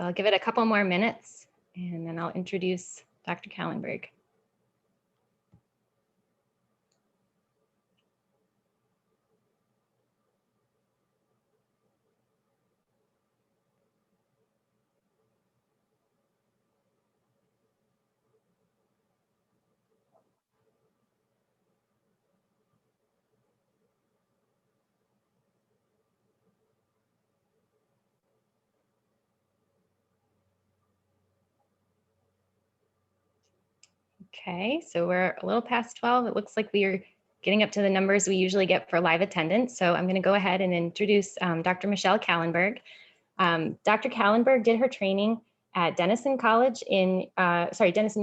So I'll give it a couple more minutes and then I'll introduce Dr. Kahlenberg. Okay, so we're a little past 12. It looks like we are getting up to the numbers we usually get for live attendance. So I'm going to go ahead and introduce Dr. Michelle Kahlenberg. Dr. Kahlenberg did her training at Denison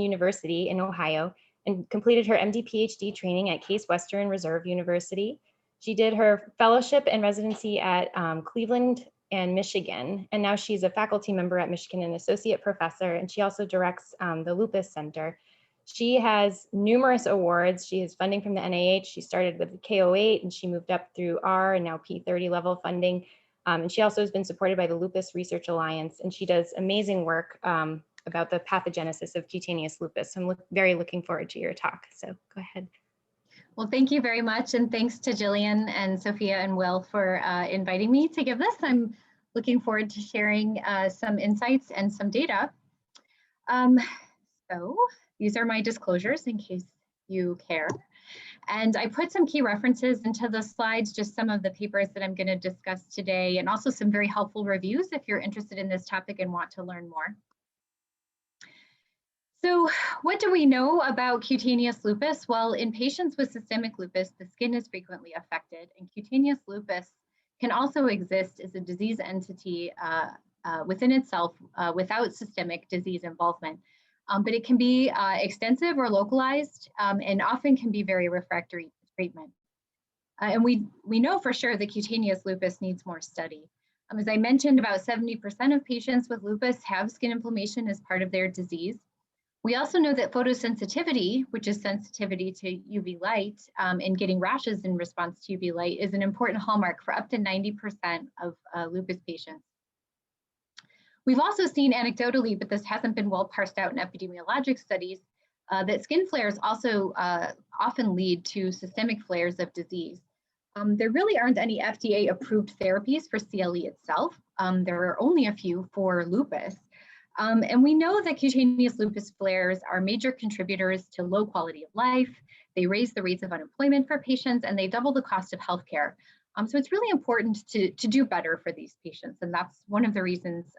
University in Ohio and completed her MD PhD training at Case Western Reserve University. She did her fellowship and residency at Cleveland and Michigan, and now she's a faculty member at Michigan and associate professor, and she also directs the Lupus Center. She has numerous awards. She has funding from the NIH. She started with K08 and she moved up through R and now P30 level funding. And she also has been supported by the Lupus Research Alliance, and she does amazing work about the pathogenesis of cutaneous lupus. So I'm very looking forward to your talk. So go ahead. Well, thank you very much. And thanks to Jillian and Sophia and Will for inviting me to give this. I'm looking forward to sharing some insights and some data. So these are my disclosures in case you care. And I put some key references into the slides, just some of the papers that I'm going to discuss today, and also some very helpful reviews if you're interested in this topic and want to learn more. So what do we know about cutaneous lupus? Well, in patients with systemic lupus, the skin is frequently affected, and cutaneous lupus can also exist as a disease entity within itself without systemic disease involvement. But it can be extensive or localized and often can be very refractory to treatment. And we know for sure that cutaneous lupus needs more study. As I mentioned, about 70% of patients with lupus have skin inflammation as part of their disease. We also know that photosensitivity, which is sensitivity to UV light and getting rashes in response to UV light, is an important hallmark for up to 90% of lupus patients. We've also seen anecdotally, but this hasn't been well parsed out in epidemiologic studies, that skin flares also often lead to systemic flares of disease. There really aren't any FDA-approved therapies for CLE itself. There are only a few for lupus. And we know that cutaneous lupus flares are major contributors to low quality of life. They raise the rates of unemployment for patients, and they double the cost of healthcare. So it's really important to do better for these patients, and that's one of the reasons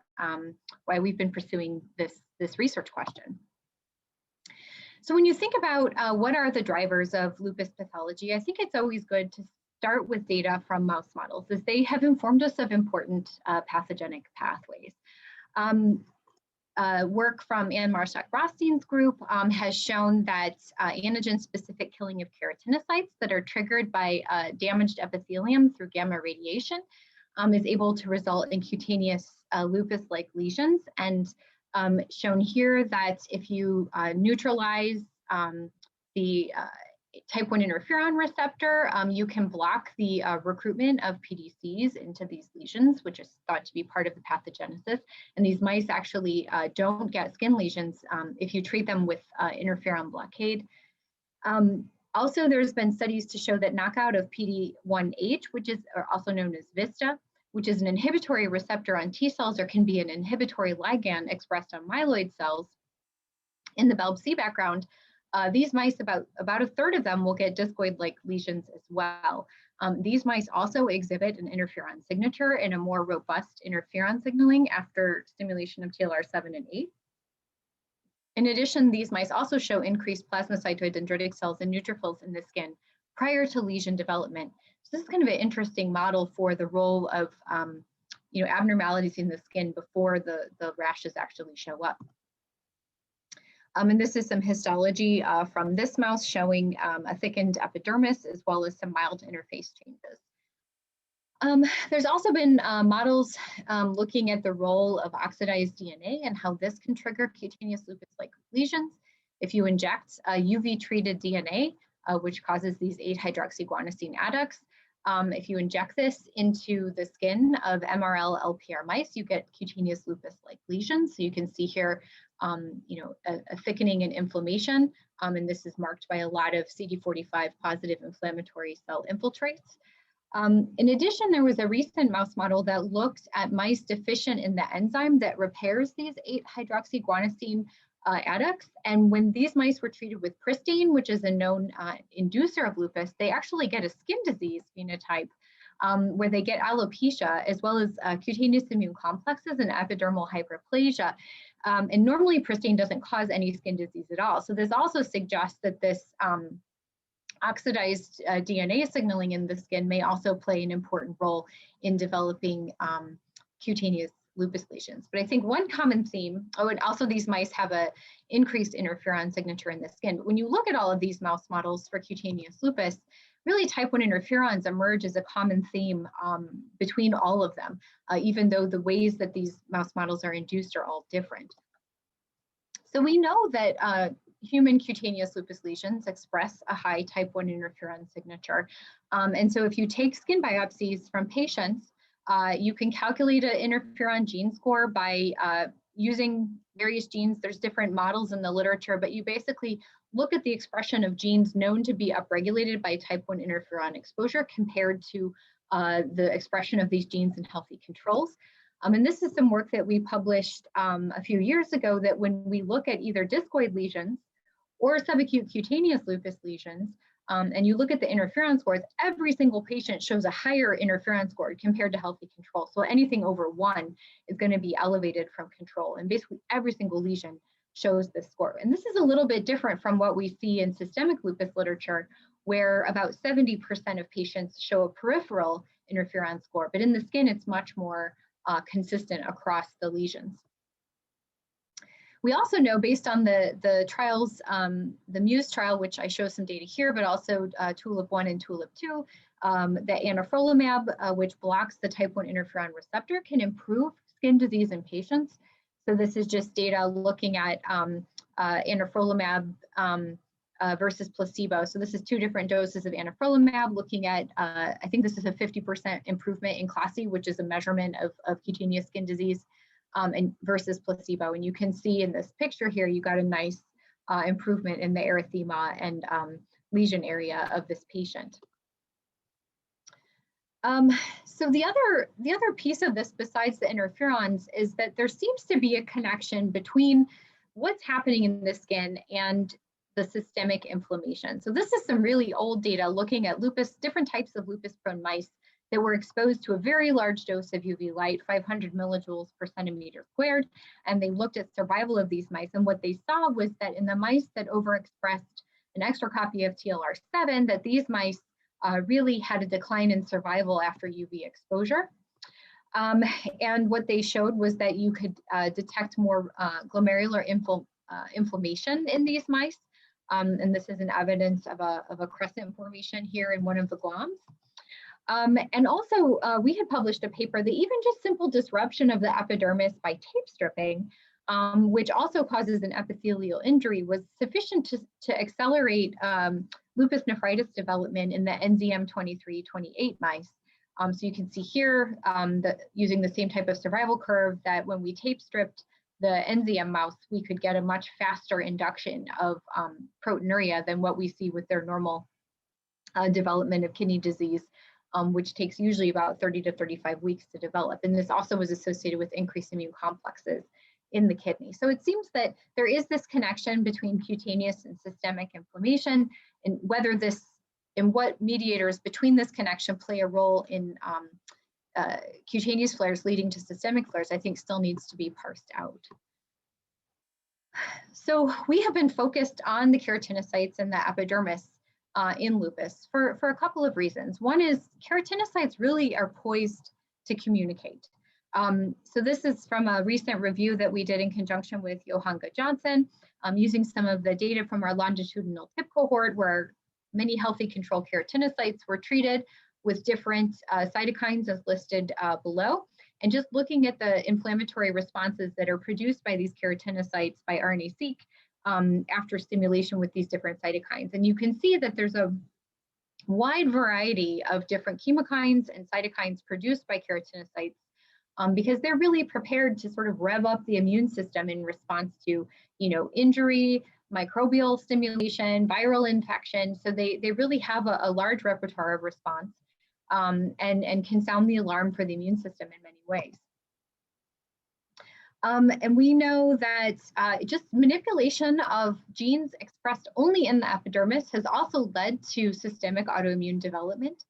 why we've been pursuing this research question. So when you think about what are the drivers of lupus pathology, I think it's always good to start with data from mouse models, as they have informed us of important pathogenic pathways. Work from Anne Marshak-Rothstein's group has shown that antigen-specific killing of keratinocytes that are triggered by damaged epithelium through gamma radiation is able to result in cutaneous lupus-like lesions. And shown here that if you neutralize the type 1 interferon receptor, you can block the recruitment of PDCs into these lesions, which is thought to be part of the pathogenesis. And these mice actually don't get skin lesions if you treat them with interferon blockade. Also, there's been studies to show that knockout of PD-1H, which is also known as VISTA, which is an inhibitory receptor on T cells or can be an inhibitory ligand expressed on myeloid cells in the BALB-C background. These mice, about a third of them will get discoid-like lesions as well. These mice also exhibit an interferon signature and a more robust interferon signaling after stimulation of TLR7 and 8. In addition, these mice also show increased plasmacytoid dendritic cells and neutrophils in the skin prior to lesion development. So this is kind of an interesting model for the role of abnormalities in the skin before the rashes actually show up. And this is some histology from this mouse showing a thickened epidermis as well as some mild interface changes. There's also been models looking at the role of oxidized DNA and how this can trigger cutaneous lupus-like lesions. If you inject UV-treated DNA, which causes these 8-hydroxyguanosine adducts, If you inject this into the skin of MRL LPR mice, you get cutaneous lupus-like lesions. So you can see here, a thickening and inflammation, and this is marked by a lot of CD45 positive inflammatory cell infiltrates. In addition, there was a recent mouse model that looked at mice deficient in the enzyme that repairs these 8-hydroxyguanosine adducts. And when these mice were treated with pristine, which is a known inducer of lupus, they actually get a skin disease phenotype where they get alopecia, as well as cutaneous immune complexes and epidermal hyperplasia. And normally pristine doesn't cause any skin disease at all. So this also suggests that this oxidized DNA signaling in the skin may also play an important role in developing cutaneous lupus lesions. But I think one common theme, and also these mice have an increased interferon signature in the skin. But when you look at all of these mouse models for cutaneous lupus, really type 1 interferons emerge as a common theme between all of them, even though the ways that these mouse models are induced are all different. So we know that human cutaneous lupus lesions express a high type 1 interferon signature. And so if you take skin biopsies from patients, you can calculate an interferon gene score by using various genes. There's different models in the literature, but you basically look at the expression of genes known to be upregulated by type 1 interferon exposure compared to the expression of these genes in healthy controls. And this is some work that we published a few years ago, that when we look at either discoid lesions or subacute cutaneous lupus lesions, and you look at the interferon scores, every single patient shows a higher interferon score compared to healthy control. So anything over 1 is going to be elevated from control. And basically every single lesion shows this score. And this is a little bit different from what we see in systemic lupus literature, where about 70% of patients show a peripheral interferon score. But in the skin, it's much more consistent across the lesions. We also know, based on the trials, the MUSE trial, which I show some data here, but also TULIP 1 and TULIP 2, that anifrolumab, which blocks the type 1 interferon receptor, can improve skin disease in patients. So this is just data looking at anifrolumab versus placebo. So this is 2 different doses of anifrolumab, looking at, I think this is a 50% improvement in CLASI, which is a measurement of cutaneous skin disease, and versus placebo. And you can see in this picture here, you got a nice improvement in the erythema and lesion area of this patient. So the other piece of this, besides the interferons, is that there seems to be a connection between what's happening in the skin and the systemic inflammation. So this is some really old data looking at lupus, different types of lupus-prone mice that were exposed to a very large dose of UV light, 500 millijoules per centimeter squared, and they looked at survival of these mice. And what they saw was that in the mice that overexpressed an extra copy of TLR7, that these mice really had a decline in survival after UV exposure. And what they showed was that you could detect more glomerular inflammation in these mice. And this is an evidence of a crescent formation here in one of the gloms. And also, we had published a paper that even just simple disruption of the epidermis by tape stripping, which also causes an epithelial injury, was sufficient to accelerate lupus nephritis development in the NZM2328 mice. So you can see here, using the same type of survival curve, that when we tape stripped the NZM mouse, we could get a much faster induction of proteinuria than what we see with their normal development of kidney disease, which takes usually about 30 to 35 weeks to develop. And this also was associated with increased immune complexes in the kidney. So it seems that there is this connection between cutaneous and systemic inflammation, and whether this and what mediators between this connection play a role in cutaneous flares leading to systemic flares, I think still needs to be parsed out. So we have been focused on the keratinocytes and the epidermis in lupus for a couple of reasons. One is keratinocytes really are poised to communicate. So this is from a recent review that we did in conjunction with Johanka Johnson, using some of the data from our longitudinal TIP cohort, where many healthy control keratinocytes were treated with different cytokines as listed below, and just looking at the inflammatory responses that are produced by these keratinocytes by RNA-seq after stimulation with these different cytokines. And you can see that there's a wide variety of different chemokines and cytokines produced by keratinocytes because they're really prepared to sort of rev up the immune system in response to, injury, microbial stimulation, viral infection. So they really have a large repertoire of response and can sound the alarm for the immune system in many ways. And we know that just manipulation of genes expressed only in the epidermis has also led to systemic autoimmune development.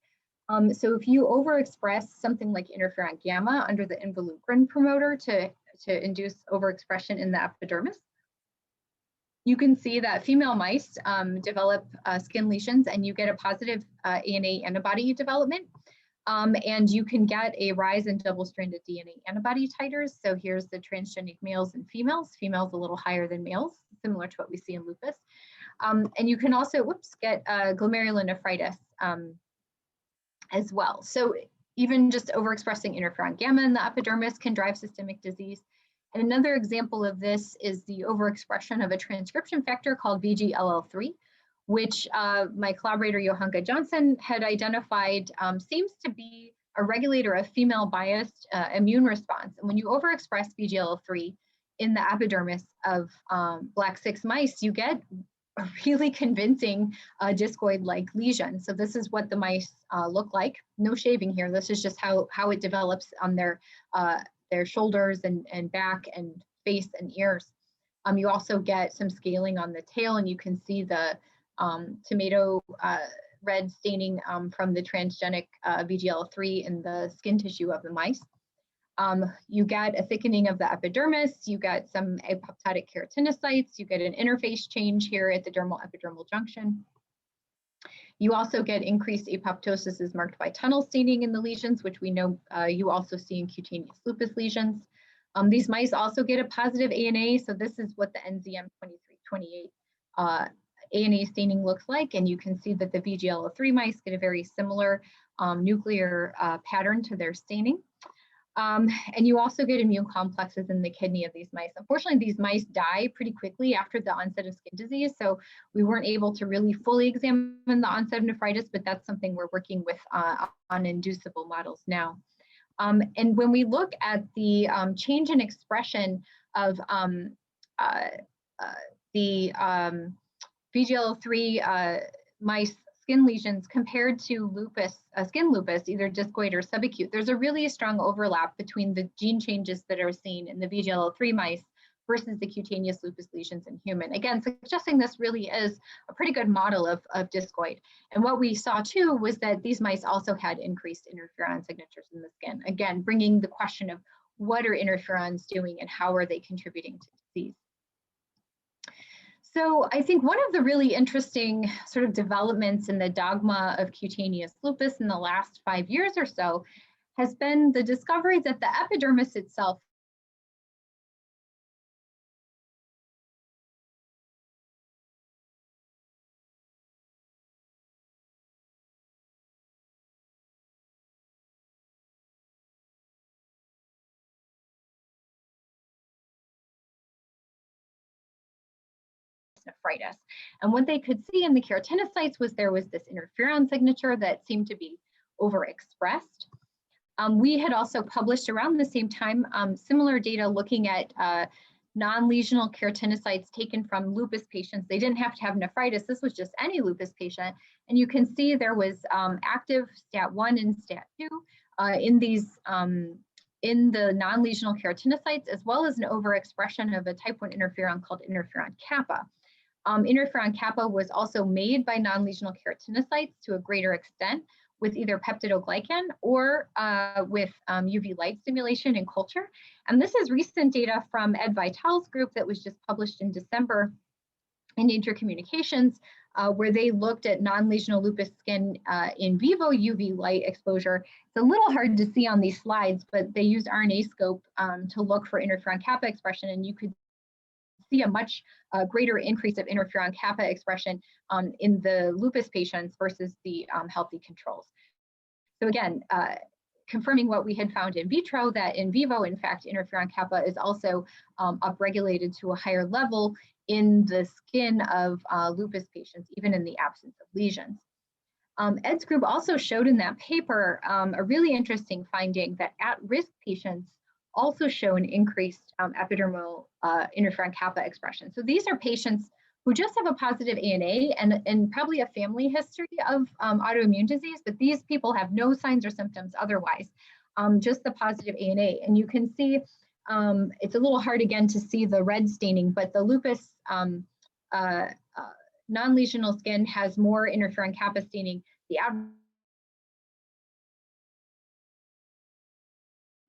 So if you overexpress something like interferon gamma under the involucrin promoter to induce overexpression in the epidermis, you can see that female mice develop skin lesions and you get a positive ANA antibody development. And you can get a rise in double-stranded DNA antibody titers. So here's the transgenic males and females. Females a little higher than males, similar to what we see in lupus. And you can also, get glomerulonephritis as well. So even just overexpressing interferon gamma in the epidermis can drive systemic disease. And another example of this is the overexpression of a transcription factor called VGLL3, which my collaborator Johanka Johnson had identified seems to be a regulator of female biased immune response. And when you overexpress VGLL3 in the epidermis of Black 6 mice, you get a really convincing discoid-like lesion. So this is what the mice look like. No shaving here. This is just how it develops on their shoulders and back and face and ears. You also get some scaling on the tail, and you can see the tomato red staining from the transgenic VGL3 in the skin tissue of the mice. You get a thickening of the epidermis, you get some apoptotic keratinocytes, you get an interface change here at the dermal epidermal junction. You also get increased apoptosis as marked by tunnel staining in the lesions, which we know you also see in cutaneous lupus lesions. These mice also get a positive ANA, so this is what the NZM 2328 ANA staining looks like, and you can see that the VGL3 mice get a very similar nuclear pattern to their staining. And you also get immune complexes in the kidney of these mice. Unfortunately, these mice die pretty quickly after the onset of skin disease, so we weren't able to really fully examine the onset of nephritis, but that's something we're working with on inducible models now. And when we look at the change in expression of the VGL3 mice skin lesions compared to lupus, skin lupus, either discoid or subacute, there's a really strong overlap between the gene changes that are seen in the VGL3 mice versus the cutaneous lupus lesions in human. Again, suggesting this really is a pretty good model of discoid. And what we saw too was that these mice also had increased interferon signatures in the skin. Again, bringing the question of what are interferons doing and how are they contributing to disease. So I think one of the really interesting sort of developments in the dogma of cutaneous lupus in the last 5 years or so has been the discovery that the epidermis itself nephritis. And what they could see in the keratinocytes was there was this interferon signature that seemed to be overexpressed. We had also published around the same time similar data looking at non-lesional keratinocytes taken from lupus patients. They didn't have to have nephritis. This was just any lupus patient. And you can see there was active STAT1 and STAT2 in these in the non-lesional keratinocytes, as well as an overexpression of a type 1 interferon called interferon kappa. Interferon kappa was also made by non-lesional keratinocytes to a greater extent with either peptidoglycan or with UV light stimulation in culture. And this is recent data from Ed Vital's group that was just published in December in Nature Communications, where they looked at non-lesional lupus skin in vivo UV light exposure. It's a little hard to see on these slides, but they used RNAscope to look for interferon kappa expression, and you could see a much greater increase of interferon kappa expression in the lupus patients versus the healthy controls. So again, confirming what we had found in vitro, that in vivo, in fact, interferon kappa is also upregulated to a higher level in the skin of lupus patients, even in the absence of lesions. Ed's group also showed in that paper a really interesting finding that at-risk patients also show an increased epidermal interferon kappa expression. So these are patients who just have a positive ANA and probably a family history of autoimmune disease, but these people have no signs or symptoms otherwise, just the positive ANA. And you can see, it's a little hard again to see the red staining, but the lupus non-lesional skin has more interferon kappa staining.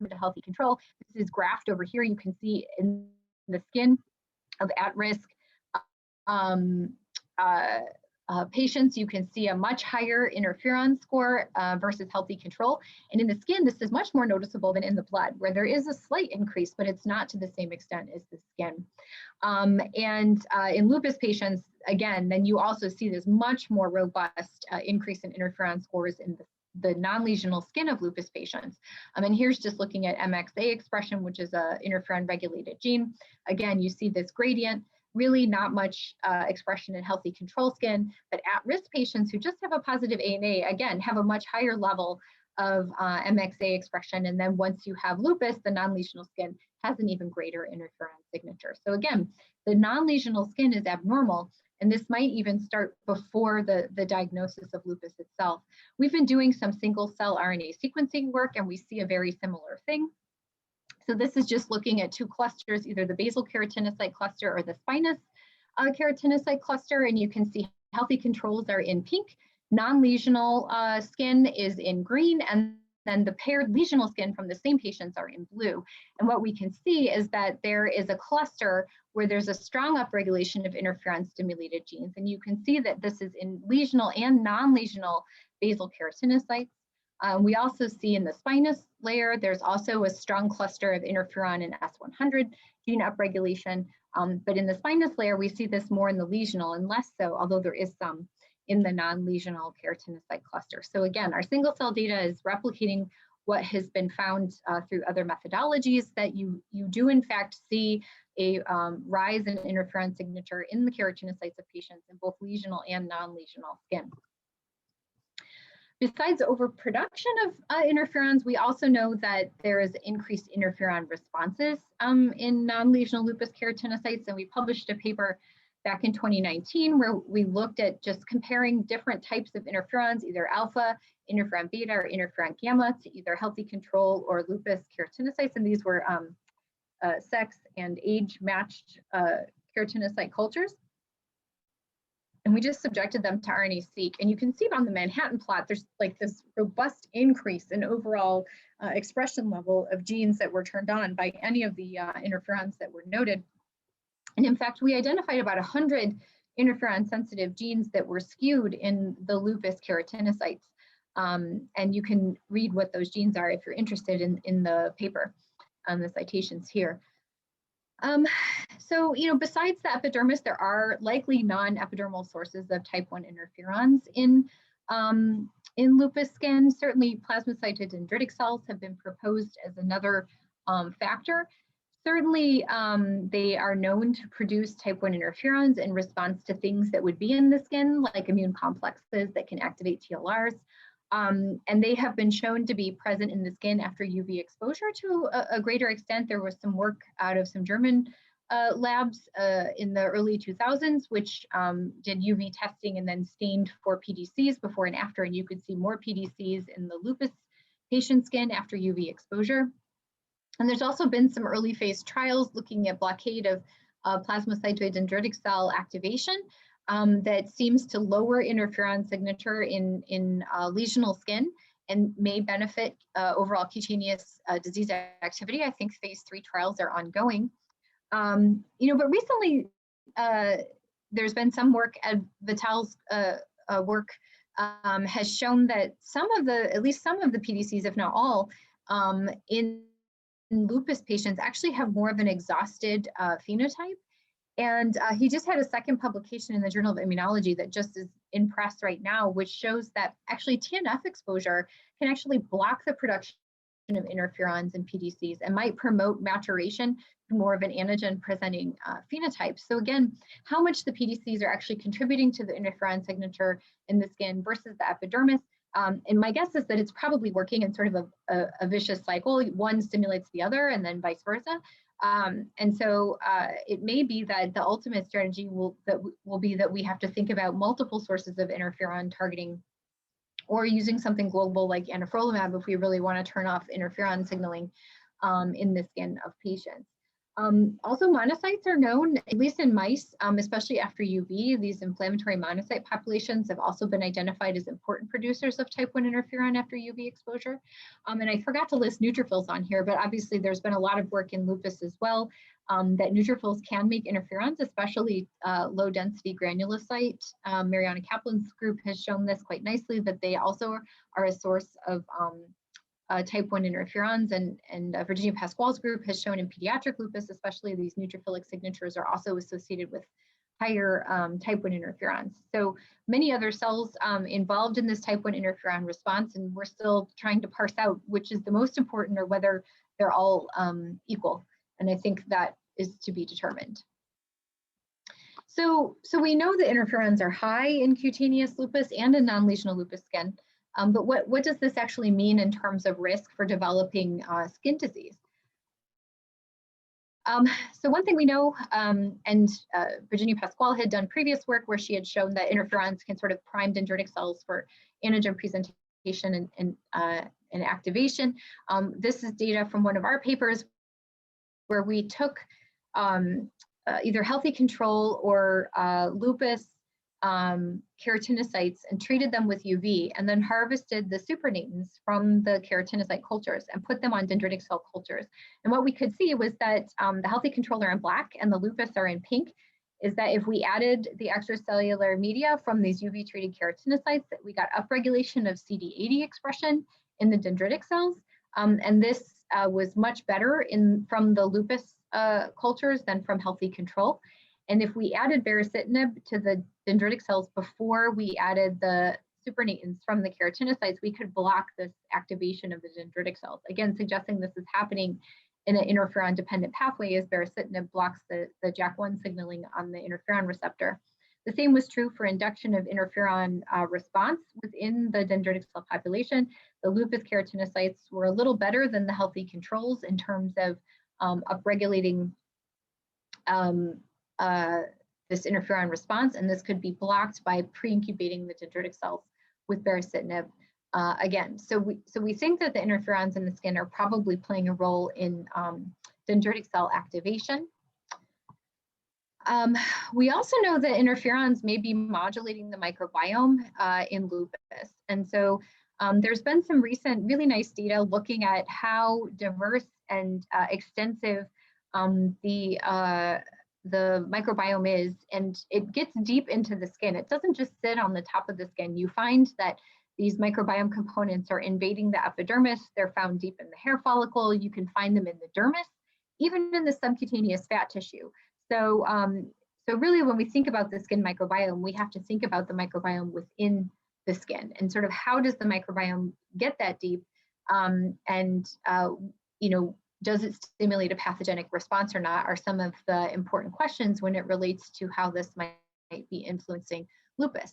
The healthy control. This is graphed over here. You can see in the skin of at-risk patients, you can see a much higher interferon score versus healthy control. And in the skin, this is much more noticeable than in the blood, where there is a slight increase, but it's not to the same extent as the skin. In lupus patients, again, then you also see this much more robust increase in interferon scores in the non-lesional skin of lupus patients. And here's just looking at MXA expression, which is a interferon regulated gene. Again, you see this gradient, really not much expression in healthy control skin, but at-risk patients who just have a positive ANA, again, have a much higher level of MXA expression. And then once you have lupus, the non-lesional skin has an even greater interferon signature. So again, the non-lesional skin is abnormal, and this might even start before the diagnosis of lupus itself. We've been doing some single cell RNA sequencing work, and we see a very similar thing. So this is just looking at two clusters, either the basal keratinocyte cluster or the spinous keratinocyte cluster, and you can see healthy controls are in pink, non-lesional skin is in green, and then the paired lesional skin from the same patients are in blue. And what we can see is that there is a cluster where there's a strong upregulation of interferon-stimulated genes. And you can see that this is in lesional and non-lesional basal keratinocytes. We also see in the spinous layer, there's also a strong cluster of interferon and S100 gene upregulation. But in the spinous layer, we see this more in the lesional and less so, although there is some in the non-lesional keratinocyte cluster. So again, our single cell data is replicating what has been found through other methodologies, that you do in fact see a rise in interferon signature in the keratinocytes of patients in both lesional and non-lesional skin. Besides overproduction of interferons, we also know that there is increased interferon responses in non-lesional lupus keratinocytes, and we published a paper back in 2019 where we looked at just comparing different types of interferons, either alpha, interferon beta, or interferon gamma, to either healthy control or lupus keratinocytes, and these were sex and age matched keratinocyte cultures. And we just subjected them to RNA-seq. And you can see on the Manhattan plot, there's like this robust increase in overall expression level of genes that were turned on by any of the interferons that were noted. And in fact, we identified about 100 interferon-sensitive genes that were skewed in the lupus keratinocytes. And you can read what those genes are if you're interested in the paper, the citations here. So, besides the epidermis, there are likely non-epidermal sources of type 1 interferons in lupus skin. Certainly, plasmacytoid dendritic cells have been proposed as another factor. Certainly, they are known to produce type 1 interferons in response to things that would be in the skin, like immune complexes that can activate TLRs. And they have been shown to be present in the skin after UV exposure to a greater extent. There was some work out of some German labs in the early 2000s, which did UV testing and then stained for PDCs before and after, and you could see more PDCs in the lupus patient skin after UV exposure. And there's also been some early phase trials looking at blockade of plasmacytoid dendritic cell activation that seems to lower interferon signature in lesional skin and may benefit overall cutaneous disease activity. I think phase 3 trials are ongoing. But recently there's been some work, Vital's work has shown that at least some of the PDCs, if not all, in lupus patients actually have more of an exhausted phenotype. And he just had a second publication in the Journal of Immunology that just is in press right now, which shows that actually TNF exposure can actually block the production of interferons and PDCs and might promote maturation to more of an antigen-presenting phenotype. So again, how much the PDCs are actually contributing to the interferon signature in the skin versus the epidermis. And my guess is that it's probably working in sort of a vicious cycle. One stimulates the other and then vice versa. And so it may be that the ultimate strategy will be that we have to think about multiple sources of interferon targeting, or using something global like anifrolumab if we really want to turn off interferon signaling in the skin of patients. Also, monocytes are known, at least in mice, especially after UV. These inflammatory monocyte populations have also been identified as important producers of type 1 interferon after UV exposure. And I forgot to list neutrophils on here, but obviously there's been a lot of work in lupus as well that neutrophils can make interferons, especially low density granulocyte. Mariana Kaplan's group has shown this quite nicely, that they also are a source of type 1 interferons, and Virginia Pasquale's group has shown in pediatric lupus, especially these neutrophilic signatures are also associated with higher type 1 interferons. So many other cells involved in this type 1 interferon response, and we're still trying to parse out which is the most important or whether they're all equal. And I think that is to be determined. So we know that interferons are high in cutaneous lupus and in non-lesional lupus skin. But what does this actually mean in terms of risk for developing skin disease? So one thing we know, and Virginia Pasquale had done previous work where she had shown that interferons can sort of prime dendritic cells for antigen presentation and activation. This is data from one of our papers where we took either healthy control or lupus keratinocytes and treated them with UV, and then harvested the supernatants from the keratinocyte cultures and put them on dendritic cell cultures. And what we could see was that the healthy control are in black and the lupus are in pink, is that if we added the extracellular media from these UV treated keratinocytes, that we got upregulation of CD80 expression in the dendritic cells. And this was much better from the lupus cultures than from healthy control. And if we added baricitinib to the dendritic cells before we added the supernatants from the keratinocytes, we could block this activation of the dendritic cells. Again, suggesting this is happening in an interferon-dependent pathway, as baricitinib blocks the JAK1 signaling on the interferon receptor. The same was true for induction of interferon response within the dendritic cell population. The lupus keratinocytes were a little better than the healthy controls in terms of upregulating this interferon response, and this could be blocked by pre-incubating the dendritic cells with baricitinib again. So we think that the interferons in the skin are probably playing a role in dendritic cell activation. We also know that interferons may be modulating the microbiome in lupus. And so there's been some recent really nice data looking at how diverse and extensive the microbiome is, and it gets deep into the skin. It doesn't just sit on the top of the skin. You find that these microbiome components are invading the epidermis. They're found deep in the hair follicle. You can find them in the dermis, even in the subcutaneous fat tissue. So, so really when we think about the skin microbiome, we have to think about the microbiome within the skin and sort of how does the microbiome get that deep, you know, does it stimulate a pathogenic response or not, are some of the important questions when it relates to how this might be influencing lupus.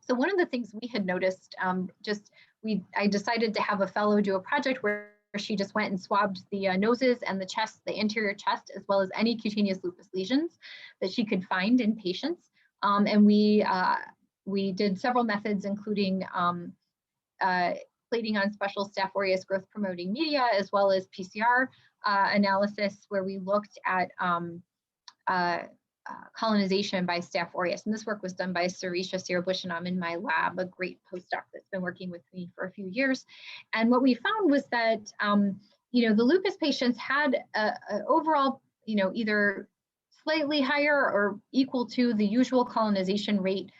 So one of the things we had noticed, I decided to have a fellow do a project where she just went and swabbed the noses and the chest, the anterior chest, as well as any cutaneous lupus lesions that she could find in patients. And we did several methods, including plating on special Staph aureus growth promoting media, as well as PCR analysis, where we looked at colonization by Staph aureus. And this work was done by Sarisha Sirabushanam in my lab, a great postdoc that's been working with me for a few years. And what we found was that, you know, the lupus patients had an overall, you know, either slightly higher or equal to the usual colonization rate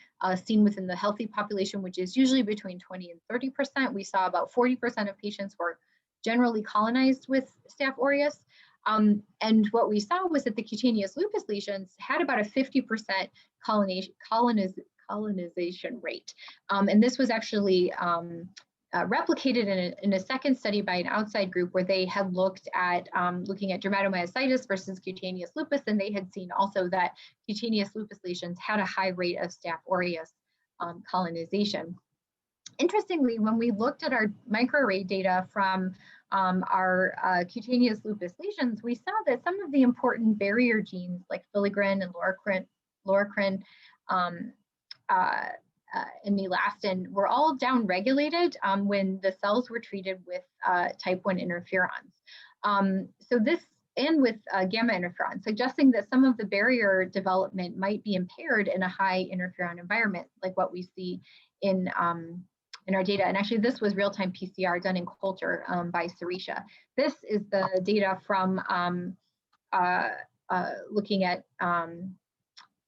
seen within the healthy population, which is usually between 20 and 30%. We saw about 40% of patients were generally colonized with Staph aureus. And what we saw was that the cutaneous lupus lesions had about a 50% colonization rate. And this was actually replicated in a second study by an outside group where they had looked at looking at dermatomyositis versus cutaneous lupus, and they had seen also that cutaneous lupus lesions had a high rate of Staph aureus colonization. Interestingly, when we looked at our microarray data from our cutaneous lupus lesions, we saw that some of the important barrier genes like filigrin and loricrin and elastin were all downregulated when the cells were treated with type 1 interferons. So this, and with gamma interferon, suggesting that some of the barrier development might be impaired in a high interferon environment, like what we see in our data. And actually, this was real-time PCR done in culture by Sarisha. This is the data from looking at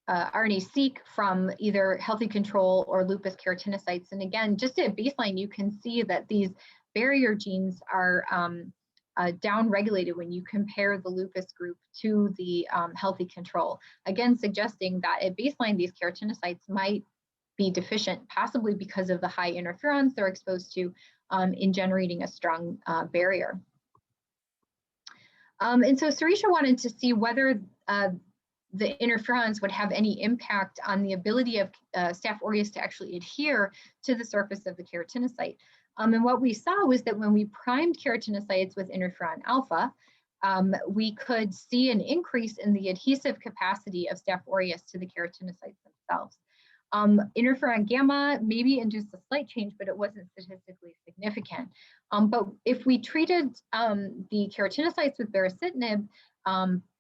RNA-seq from either healthy control or lupus keratinocytes. And again, just at baseline, you can see that these barrier genes are downregulated when you compare the lupus group to the healthy control. Again, suggesting that at baseline, these keratinocytes might be deficient, possibly because of the high interferons they're exposed to in generating a strong barrier. And so Sarisha wanted to see whether the interferons would have any impact on the ability of Staph aureus to actually adhere to the surface of the keratinocyte. And what we saw was that when we primed keratinocytes with interferon alpha, we could see an increase in the adhesive capacity of Staph aureus to the keratinocytes themselves. Interferon gamma maybe induced a slight change, but it wasn't statistically significant. But if we treated the keratinocytes with baricitinib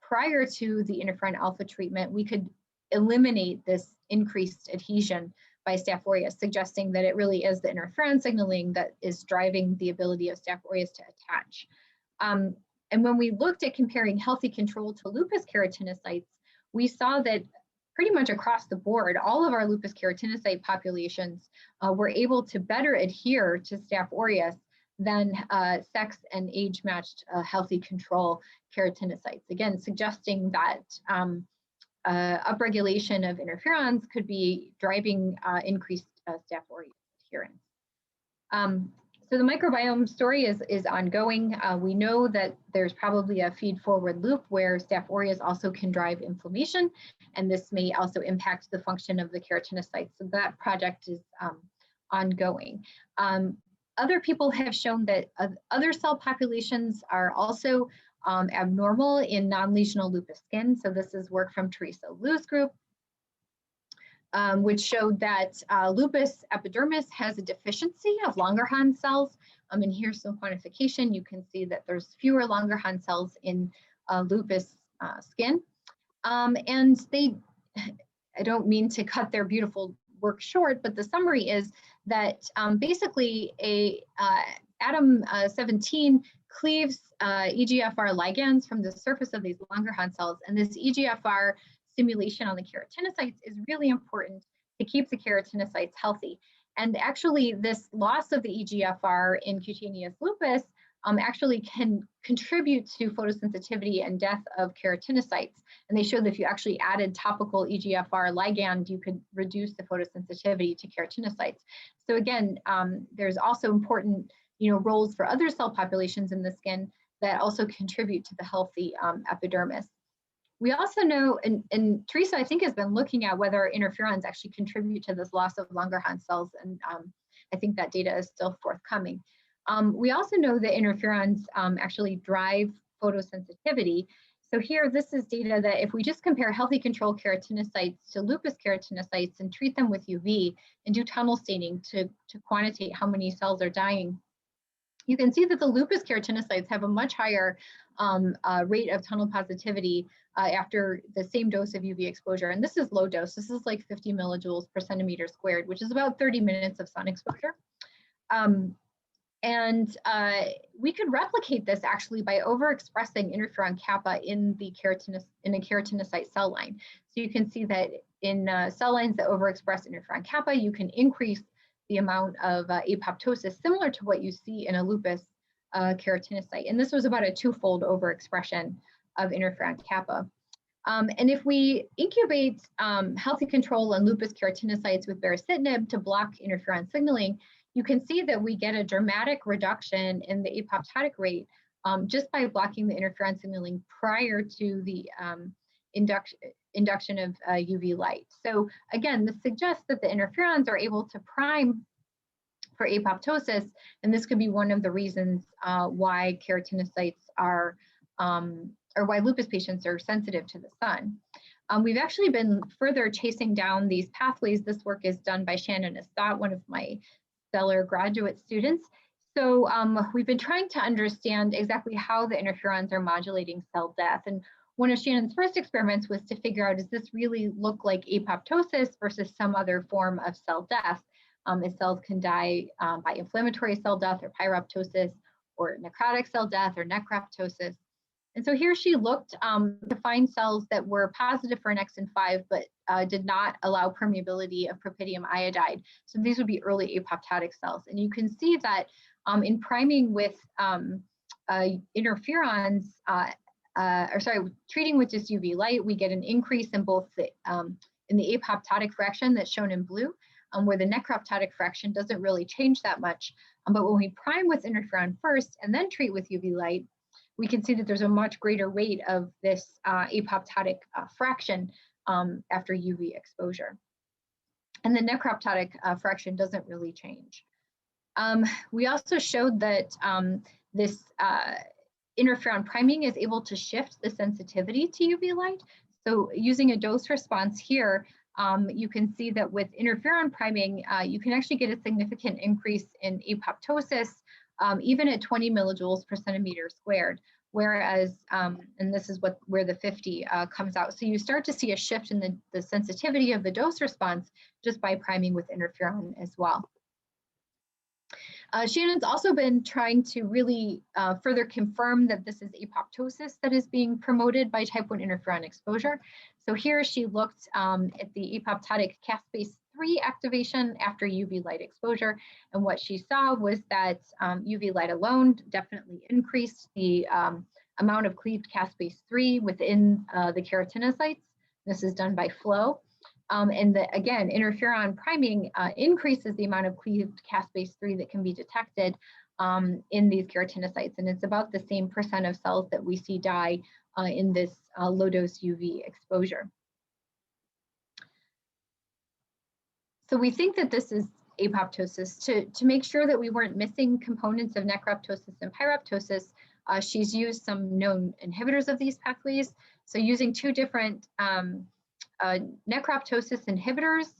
prior to the interferon alpha treatment, we could eliminate this increased adhesion by Staph aureus, suggesting that it really is the interferon signaling that is driving the ability of Staph aureus to attach. And when we looked at comparing healthy control to lupus keratinocytes, we saw that pretty much across the board, all of our lupus keratinocyte populations were able to better adhere to Staph aureus than sex and age-matched healthy control keratinocytes. Again, suggesting that upregulation of interferons could be driving increased Staph aureus adherence. So the microbiome story is ongoing. We know that there's probably a feed-forward loop where Staph aureus also can drive inflammation, and this may also impact the function of the keratinocytes. So that project is ongoing. Other people have shown that other cell populations are also abnormal in non-lesional lupus skin. So this is work from Teresa Liu's group, which showed that lupus epidermis has a deficiency of Langerhans cells. And here's some quantification. You can see that there's fewer Langerhans cells in lupus skin. And they, I don't mean to cut their beautiful work short, but the summary is that basically Atom 17 cleaves EGFR ligands from the surface of these Langerhans cells, and this EGFR stimulation on the keratinocytes is really important to keep the keratinocytes healthy. And actually, this loss of the EGFR in cutaneous lupus actually can contribute to photosensitivity and death of keratinocytes. And they showed that if you actually added topical EGFR ligand, you could reduce the photosensitivity to keratinocytes. So again, there's also important roles for other cell populations in the skin that also contribute to the healthy epidermis. We also know, and Teresa, I think, has been looking at whether interferons actually contribute to this loss of Langerhans cells, and I think that data is still forthcoming. We also know that interferons actually drive photosensitivity. So here, this is data that if we just compare healthy control keratinocytes to lupus keratinocytes and treat them with UV and do tunnel staining to quantitate how many cells are dying, you can see that the lupus keratinocytes have a much higher rate of tunnel positivity after the same dose of UV exposure. And this is low dose. This is like 50 millijoules per centimeter squared, which is about 30 minutes of sun exposure. We could replicate this actually by overexpressing interferon kappa in a keratinocyte cell line. So you can see that in cell lines that overexpress interferon kappa, you can increase the amount of apoptosis similar to what you see in a lupus keratinocyte. And this was about a twofold overexpression of interferon kappa. And if we incubate healthy control on lupus keratinocytes with baricitinib to block interferon signaling, you can see that we get a dramatic reduction in the apoptotic rate just by blocking the interferon signaling prior to the induction of UV light. So again, this suggests that the interferons are able to prime for apoptosis, and this could be one of the reasons why keratinocytes are, or why lupus patients are sensitive to the sun. We've actually been further chasing down these pathways. This work is done by Shannon Estat, one of my stellar graduate students. So we've been trying to understand exactly how the interferons are modulating cell death. And one of Shannon's first experiments was to figure out, does this really look like apoptosis versus some other form of cell death? As cells can die by inflammatory cell death or pyroptosis, or necrotic cell death or necroptosis. And so here she looked to find cells that were positive for Nexin-5, but did not allow permeability of propydium iodide. So these would be early apoptotic cells. And you can see that in priming with interferons, treating with just UV light, we get an increase in both the in the apoptotic fraction that's shown in blue, where the necroptotic fraction doesn't really change that much. But when we prime with interferon first and then treat with UV light, we can see that there's a much greater rate of this apoptotic fraction after UV exposure. And the necroptotic fraction doesn't really change. We also showed that this interferon priming is able to shift the sensitivity to UV light. So using a dose response here, you can see that with interferon priming, you can actually get a significant increase in apoptosis, even at 20 millijoules per centimeter squared. Whereas, and this is where the 50 comes out. So you start to see a shift in the sensitivity of the dose response just by priming with interferon as well. Shannon's also been trying to really further confirm that this is apoptosis that is being promoted by type 1 interferon exposure. So here she looked at the apoptotic caspase-3 activation after UV light exposure. And what she saw was that UV light alone definitely increased the amount of cleaved caspase-3 within the keratinocytes. This is done by flow. And again, interferon priming increases the amount of cleaved caspase-3 that can be detected in these keratinocytes. And it's about the same % of cells that we see die in this low-dose UV exposure. So we think that this is apoptosis. To make sure that we weren't missing components of necroptosis and pyroptosis, she's used some known inhibitors of these pathways. So using two different necroptosis inhibitors,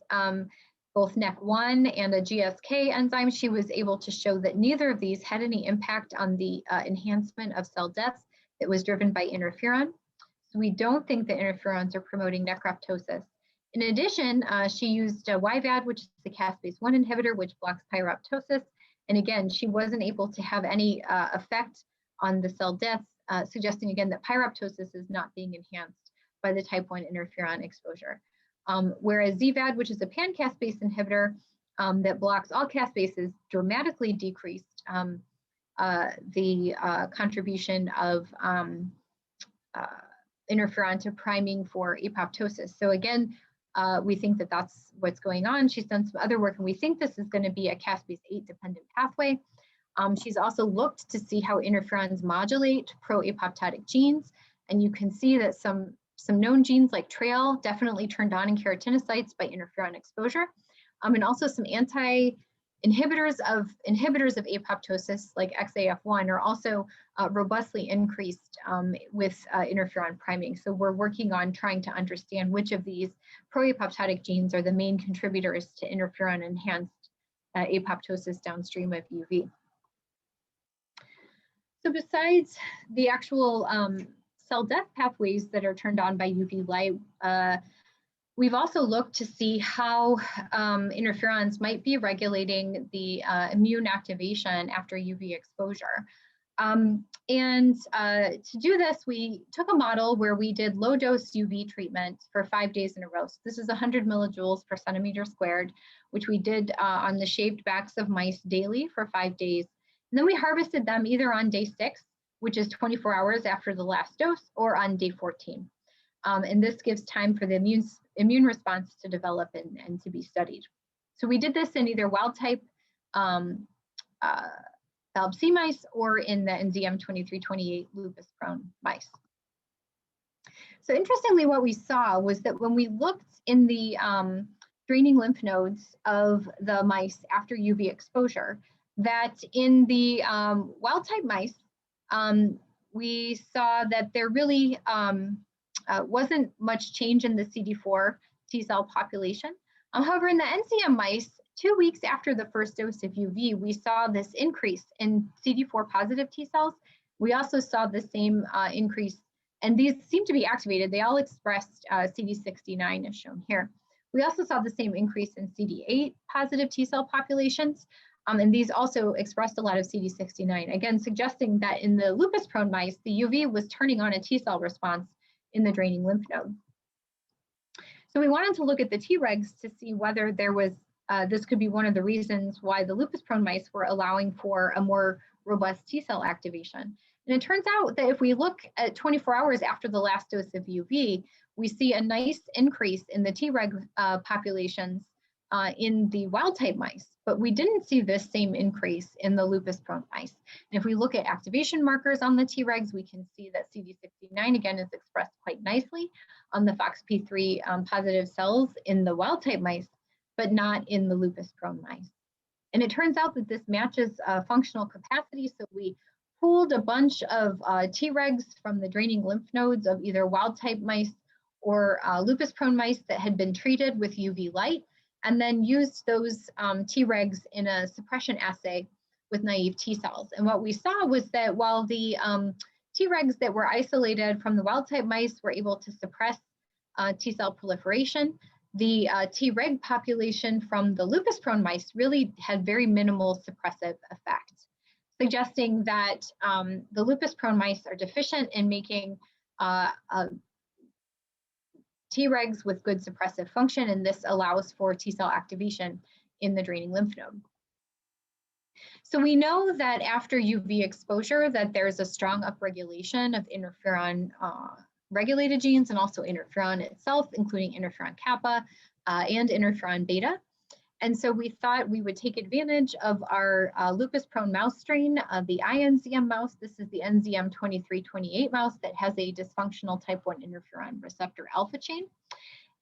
both NEC1 and a GSK enzyme, she was able to show that neither of these had any impact on the enhancement of cell death that was driven by interferon. So we don't think that interferons are promoting necroptosis. In addition, she used YVAD, which is the caspase-1 inhibitor, which blocks pyroptosis. And again, she wasn't able to have any effect on the cell death, suggesting again that pyroptosis is not being enhanced by the type 1 interferon exposure. Whereas ZVAD, which is a pan-caspase inhibitor that blocks all caspases, dramatically decreased the contribution of interferon to priming for apoptosis. So again, we think that that's what's going on. She's done some other work, and we think this is going to be a caspase-8 dependent pathway. She's also looked to see how interferons modulate pro-apoptotic genes, and you can see that some known genes like TRAIL definitely turned on in keratinocytes by interferon exposure, and also some inhibitors of apoptosis like XAF1 are also robustly increased with interferon priming. So we're working on trying to understand which of these pro-apoptotic genes are the main contributors to interferon enhanced apoptosis downstream of UV. So besides the actual cell death pathways that are turned on by UV light, we've also looked to see how interferons might be regulating the immune activation after UV exposure. To do this, we took a model where we did low-dose UV treatment for 5 days in a row. So this is 100 millijoules per centimeter squared, which we did on the shaved backs of mice daily for 5 days. And then we harvested them either on day 6, which is 24 hours after the last dose, or on day 14. And this gives time for the immune response to develop and to be studied. So we did this in either wild type thalassemia mice or in the NZM 2328 lupus-prone mice. So interestingly, what we saw was that when we looked in the draining lymph nodes of the mice after UV exposure, that in the wild-type mice, we saw that there really wasn't much change in the CD4 T cell population. However, in the NCM mice, 2 weeks after the first dose of UV, we saw this increase in CD4 positive T cells. We also saw the same increase, and these seem to be activated. They all expressed CD69 as shown here. We also saw the same increase in CD8 positive T cell populations, and these also expressed a lot of CD69, again, suggesting that in the lupus-prone mice, the UV was turning on a T cell response in the draining lymph node. So we wanted to look at the Tregs to see whether there was, this could be one of the reasons why the lupus-prone mice were allowing for a more robust T cell activation. And it turns out that if we look at 24 hours after the last dose of UV, we see a nice increase in the Treg populations in the wild-type mice, but we didn't see this same increase in the lupus-prone mice. And if we look at activation markers on the Tregs, we can see that CD69 again is expressed quite nicely on the FOXP3 positive cells in the wild-type mice, but not in the lupus-prone mice. And it turns out that this matches functional capacity. So we pooled a bunch of Tregs from the draining lymph nodes of either wild-type mice or lupus-prone mice that had been treated with UV light, and then used those Tregs in a suppression assay with naive T cells. And what we saw was that while the Tregs that were isolated from the wild-type mice were able to suppress T cell proliferation, the Treg population from the lupus-prone mice really had very minimal suppressive effect, suggesting that the lupus-prone mice are deficient in making Tregs with good suppressive function, and this allows for T cell activation in the draining lymph node. So we know that after UV exposure that there's a strong upregulation of interferon regulated genes and also interferon itself, including interferon kappa and interferon beta. And so we thought we would take advantage of our lupus-prone mouse strain, the INZM mouse. This is the NZM 2328 mouse that has a dysfunctional type 1 interferon receptor alpha chain.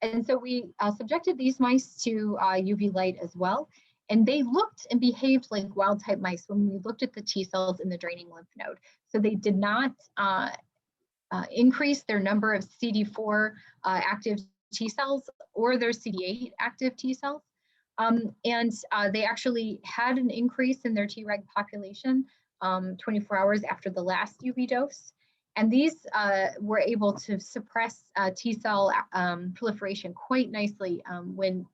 And so we subjected these mice to UV light as well. And they looked and behaved like wild-type mice when we looked at the T cells in the draining lymph node. So they did not increase their number of CD4 active T cells or their CD8 active T cells. And they actually had an increase in their Treg population 24 hours after the last UV dose. And these were able to suppress T cell proliferation quite nicely when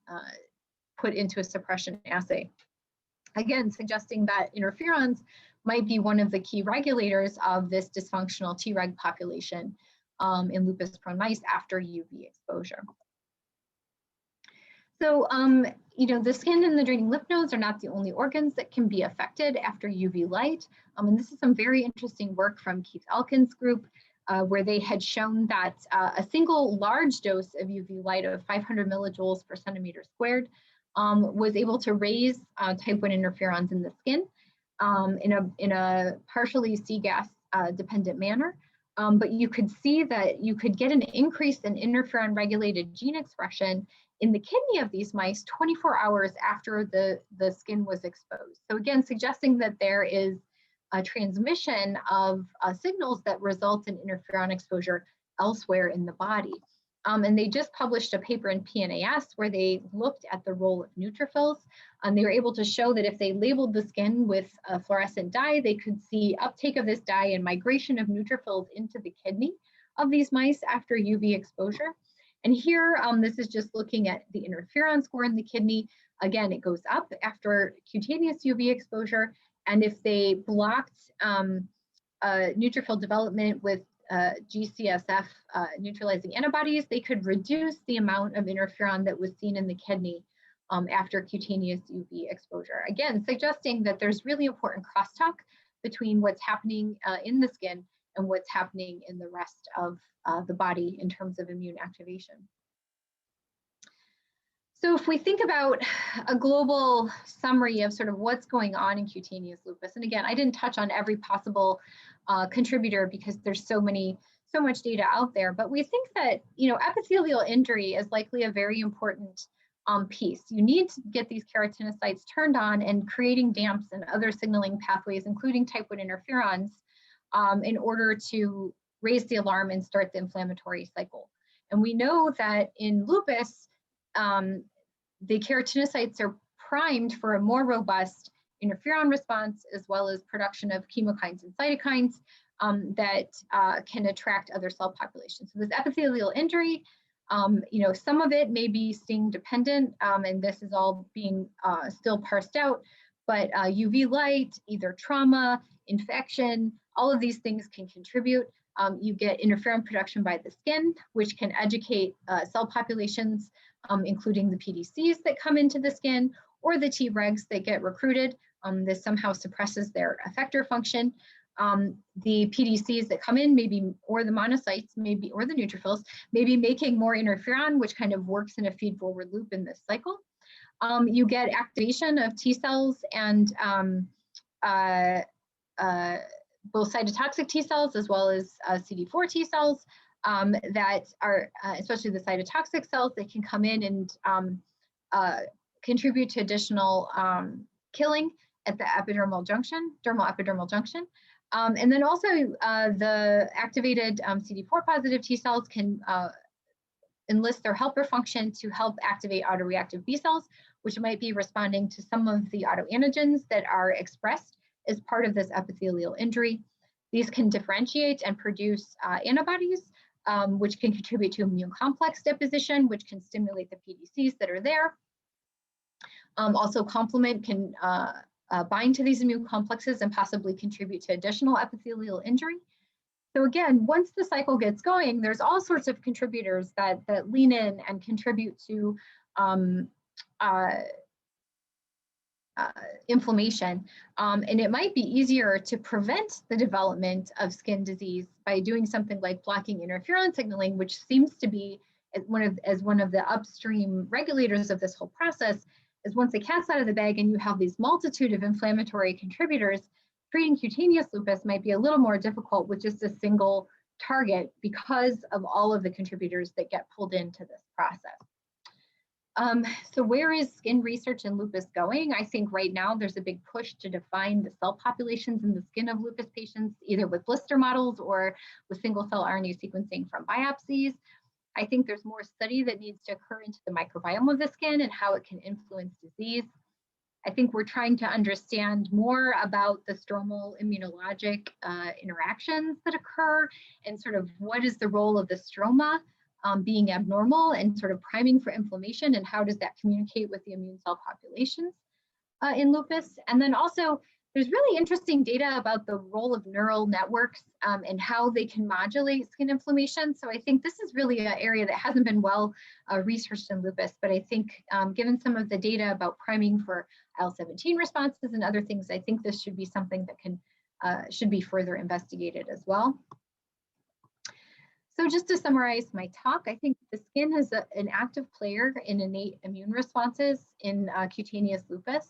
put into a suppression assay. Again, suggesting that interferons might be one of the key regulators of this dysfunctional Treg population in lupus-prone mice after UV exposure. So, you know, the skin and the draining lymph nodes are not the only organs that can be affected after UV light. And this is some very interesting work from Keith Elkin's group, where they had shown that a single large dose of UV light of 500 millijoules per centimeter squared was able to raise type 1 interferons in the skin in a partially C-gas dependent manner. But you could see that you could get an increase in interferon regulated gene expression in the kidney of these mice 24 hours after the skin was exposed. So again, suggesting that there is a transmission of signals that result in interferon exposure elsewhere in the body. And they just published a paper in PNAS where they looked at the role of neutrophils. And they were able to show that if they labeled the skin with a fluorescent dye, they could see uptake of this dye and migration of neutrophils into the kidney of these mice after UV exposure. And here, this is just looking at the interferon score in the kidney. Again, it goes up after cutaneous UV exposure. And if they blocked neutrophil development with GCSF neutralizing antibodies, they could reduce the amount of interferon that was seen in the kidney after cutaneous UV exposure. Again, suggesting that there's really important crosstalk between what's happening in the skin and what's happening in the rest of the body in terms of immune activation. So if we think about a global summary of sort of what's going on in cutaneous lupus, and again, I didn't touch on every possible contributor because there's so much data out there, but we think that, epithelial injury is likely a very important piece. You need to get these keratinocytes turned on and creating DAMPs and other signaling pathways, including type 1 interferons, in order to raise the alarm and start the inflammatory cycle. And we know that in lupus, the keratinocytes are primed for a more robust interferon response, as well as production of chemokines and cytokines that can attract other cell populations. So this epithelial injury, some of it may be sting dependent, and this is all being still parsed out, but UV light, either trauma, infection, all of these things can contribute. You get interferon production by the skin, which can educate cell populations, including the PDCs that come into the skin or the Tregs that get recruited. This somehow suppresses their effector function. The PDCs that come in, maybe, or the monocytes, maybe, or the neutrophils, maybe making more interferon, which kind of works in a feed-forward loop in this cycle. You get activation of T cells and both cytotoxic T cells as well as CD4 T cells that are, especially the cytotoxic cells, that can come in and contribute to additional killing at the epidermal junction, dermal epidermal junction. And then also the activated CD4 positive T cells can enlist their helper function to help activate autoreactive B cells, which might be responding to some of the autoantigens that are expressed as part of this epithelial injury. These can differentiate and produce antibodies, which can contribute to immune complex deposition, which can stimulate the PDCs that are there. Also, complement can bind to these immune complexes and possibly contribute to additional epithelial injury. So again, once the cycle gets going, there's all sorts of contributors that lean in and contribute to inflammation. And it might be easier to prevent the development of skin disease by doing something like blocking interferon signaling, which seems to be as one of the upstream regulators of this whole process. Is once the cat's out of the bag and you have these multitude of inflammatory contributors, treating cutaneous lupus might be a little more difficult with just a single target because of all of the contributors that get pulled into this process. So where is skin research in lupus going? I think right now there's a big push to define the cell populations in the skin of lupus patients, either with blister models or with single cell RNA sequencing from biopsies. I think there's more study that needs to occur into the microbiome of the skin and how it can influence disease. I think we're trying to understand more about the stromal immunologic interactions that occur and sort of what is the role of the stroma being abnormal and sort of priming for inflammation, and how does that communicate with the immune cell populations in lupus. And then also there's really interesting data about the role of neural networks and how they can modulate skin inflammation. So I think this is really an area that hasn't been well researched in lupus, but I think given some of the data about priming for IL-17 responses and other things, I think this should be something that should be further investigated as well. So just to summarize my talk, I think the skin is an active player in innate immune responses in cutaneous lupus.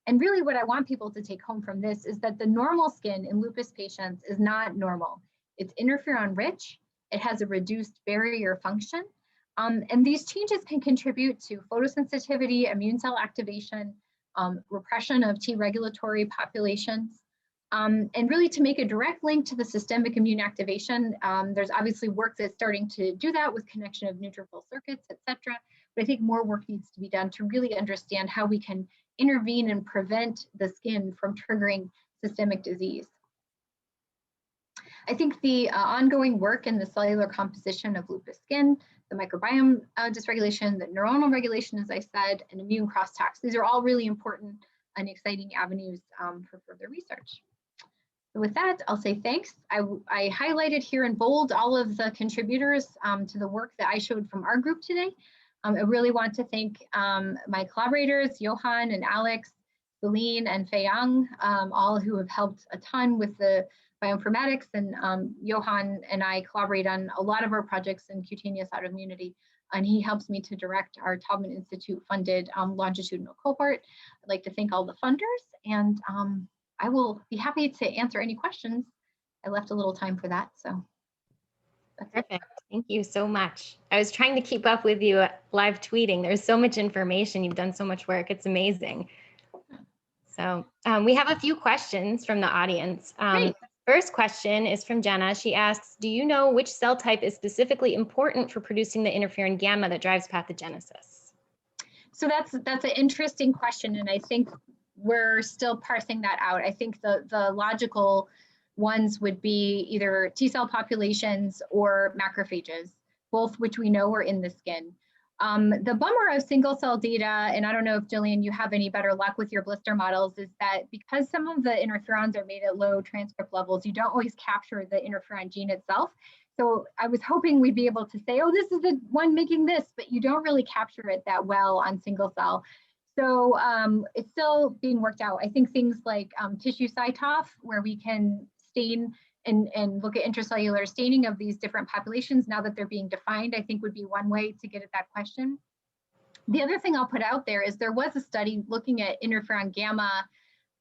And really what I want people to take home from this is that the normal skin in lupus patients is not normal. It's interferon rich, it has a reduced barrier function, and these changes can contribute to photosensitivity, immune cell activation, repression of T regulatory populations, and really to make a direct link to the systemic immune activation. There's obviously work that's starting to do that with connection of neutrophil circuits, et cetera. But I think more work needs to be done to really understand how we can intervene and prevent the skin from triggering systemic disease. I think the ongoing work in the cellular composition of lupus skin, the microbiome dysregulation, the neuronal regulation, as I said, and immune crosstalks, these are all really important and exciting avenues for further research. So with that, I'll say thanks. I highlighted here in bold all of the contributors to the work that I showed from our group today. I really want to thank my collaborators, Johan and Alex, Celine and Fei Yang, all who have helped a ton with the bioinformatics, and Johan and I collaborate on a lot of our projects in cutaneous autoimmunity. and he helps me to direct our Taubman Institute funded longitudinal cohort. I'd like to thank all the funders, and I will be happy to answer any questions. I left a little time for that, so that's it. Perfect. Thank you so much. I was trying to keep up with you live tweeting. There's so much information. You've done so much work. It's amazing. So we have a few questions from the audience. Great. First question is from Jenna. She asks, do you know which cell type is specifically important for producing the interferon gamma that drives pathogenesis? So that's an interesting question, and I think we're still parsing that out. I think the logical ones would be either T cell populations or macrophages, both which we know are in the skin. The bummer of single cell data, and I don't know if Jillian, you have any better luck with your blister models, is that because some of the interferons are made at low transcript levels, you don't always capture the interferon gene itself. So I was hoping we'd be able to say, oh, this is the one making this, but you don't really capture it that well on single cell. So it's still being worked out. I think things like tissue cytoph, where we can stain and look at intracellular staining of these different populations now that they're being defined, I think would be one way to get at that question. The other thing I'll put out there is there was a study looking at interferon gamma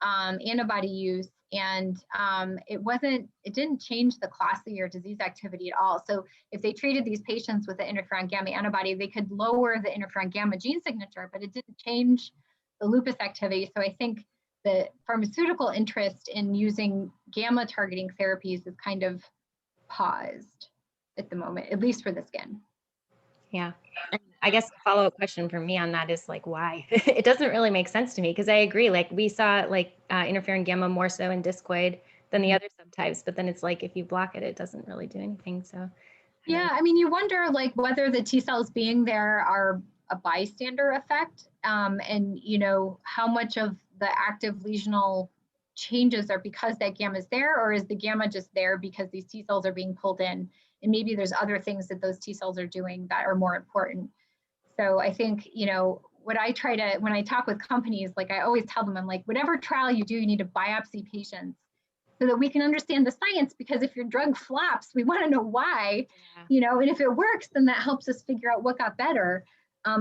antibody use, and it didn't change the classy or disease activity at all. So if they treated these patients with the interferon gamma antibody, they could lower the interferon gamma gene signature, but it didn't change the lupus activity. So I think the pharmaceutical interest in using gamma targeting therapies is kind of paused at the moment, at least for the skin. Yeah. And I guess the follow-up question for me on that is like, why? It doesn't really make sense to me, because I agree, like we saw like interferon gamma more so in discoid than the other subtypes, but then it's like, if you block it, it doesn't really do anything. So yeah, I mean, you wonder like whether the T cells being there are a bystander effect, and you know, how much of the active lesional changes are because that gamma is there, or is the gamma just there because these T cells are being pulled in, and maybe there's other things that those T cells are doing that are more important. So I think, you know, what I try to, when I talk with companies, like I always tell them, I'm like, whatever trial you do, you need to biopsy patients so that we can understand the science, because if your drug flops, we want to know why, you know, and if it works, then that helps us figure out what got better.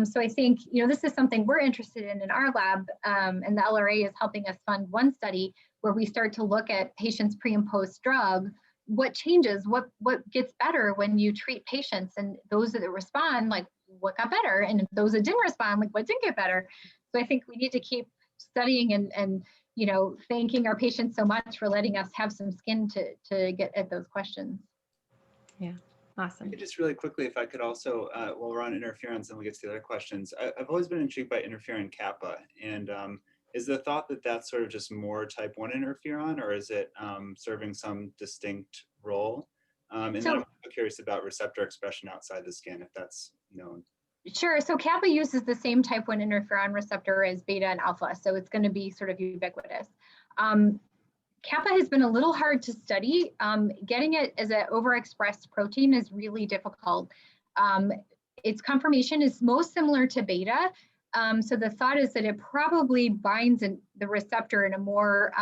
So I think, you know, this is something we're interested in our lab, and the LRA is helping us fund one study where we start to look at patients pre and post drug, what changes, what gets better when you treat patients, and those that respond, like what got better, and those that didn't respond, like what didn't get better. So I think we need to keep studying and you know, thanking our patients so much for letting us have some skin to get at those questions. yeah, awesome. Just really quickly, if I could also, while we're on interferons, and we'll get to the other questions, I've always been intrigued by interferon kappa, and is the thought that that's sort of just more type 1 interferon, or is it serving some distinct role? And then I'm curious about receptor expression outside the skin, if that's known. Sure. So Kappa uses the same type 1 interferon receptor as beta and alpha, so it's going to be sort of ubiquitous. Kappa has been a little hard to study. Getting it as an overexpressed protein is really difficult. Its conformation is most similar to beta. So the thought is that it probably binds in the receptor in a more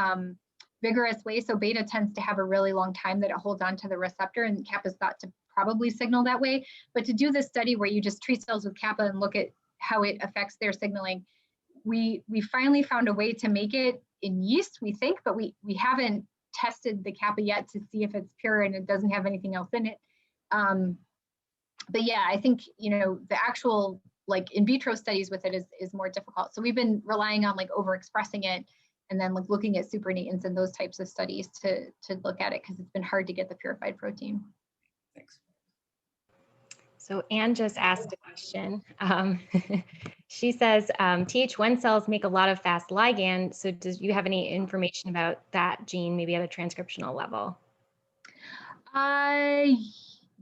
vigorous way. So beta tends to have a really long time that it holds on to the receptor, and Kappa is thought to probably signal that way. But to do this study where you just treat cells with Kappa and look at how it affects their signaling, we finally found a way to make it in yeast, we think, but we haven't tested the Kappa yet to see if it's pure and it doesn't have anything else in it. But yeah, I think, you know, the actual like in vitro studies with it is more difficult. So we've been relying on like overexpressing it, and then like looking at supernatants and those types of studies to look at it, because it's been hard to get the purified protein. Thanks. So Anne just asked a question. She says, Th1 cells make a lot of fast ligand. So do you have any information about that gene, maybe at a transcriptional level?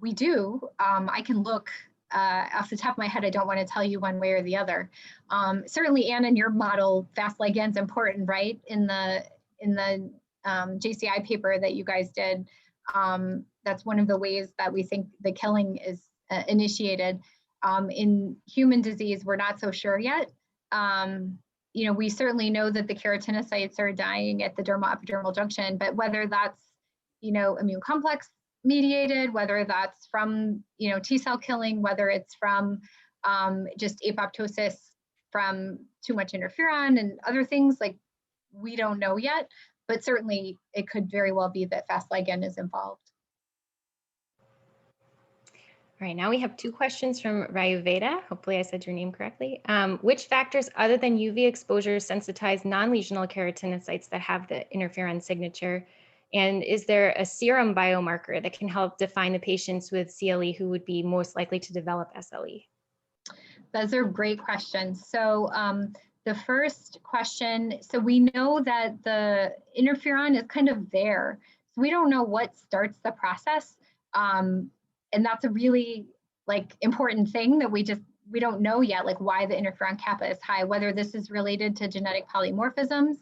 We do. I can look off the top of my head. I don't want to tell you one way or the other. Certainly, Anne, in your model, fast ligand's important, right? In the JCI paper that you guys did, that's one of the ways that we think the killing is initiated. In human disease, we're not so sure yet. You know, we certainly know that the keratinocytes are dying at the dermal-epidermal junction, but whether that's, you know, immune complex mediated, whether that's from, T cell killing, whether it's from just apoptosis from too much interferon and other things, like we don't know yet, but certainly it could very well be that Fas ligand is involved. All right, now we have two questions from Rayuveda. Hopefully I said your name correctly. Which factors other than UV exposure sensitize non-lesional keratinocytes that have the interferon signature? And is there a serum biomarker that can help define the patients with CLE who would be most likely to develop SLE? Those are great questions. So the first question, so we know that the interferon is kind of there. So we don't know what starts the process. And that's a really important thing that we don't know yet, like why the interferon kappa is high, whether this is related to genetic polymorphisms.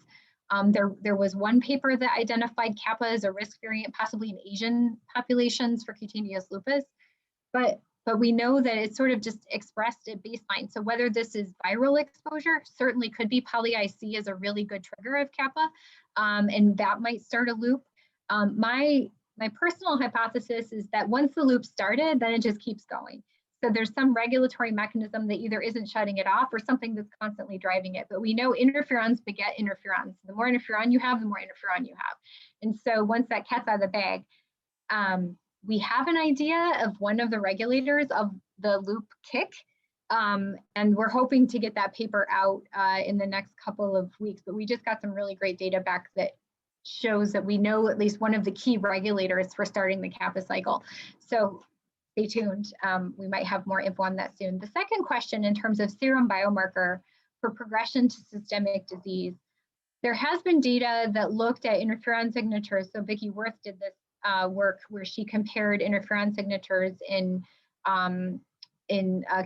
There was one paper that identified kappa as a risk variant, possibly in Asian populations for cutaneous lupus, but we know that it's sort of just expressed at baseline. So whether this is viral exposure, certainly could be. Poly-IC is a really good trigger of kappa, and that might start a loop. My personal hypothesis is that once the loop started, then it just keeps going. So there's some regulatory mechanism that either isn't shutting it off or something that's constantly driving it. But we know interferons beget interferons. The more interferon you have, the more interferon you have. And so once that cat's out of the bag, we have an idea of one of the regulators of the loop kick. And we're hoping to get that paper out in the next couple of weeks. But we just got some really great data back that shows that we know at least one of the key regulators for starting the kappa cycle. So stay tuned. We might have more info on that soon. The second question, in terms of serum biomarker for progression to systemic disease, there has been data that looked at interferon signatures. So Vicki Worth did this work where she compared interferon signatures in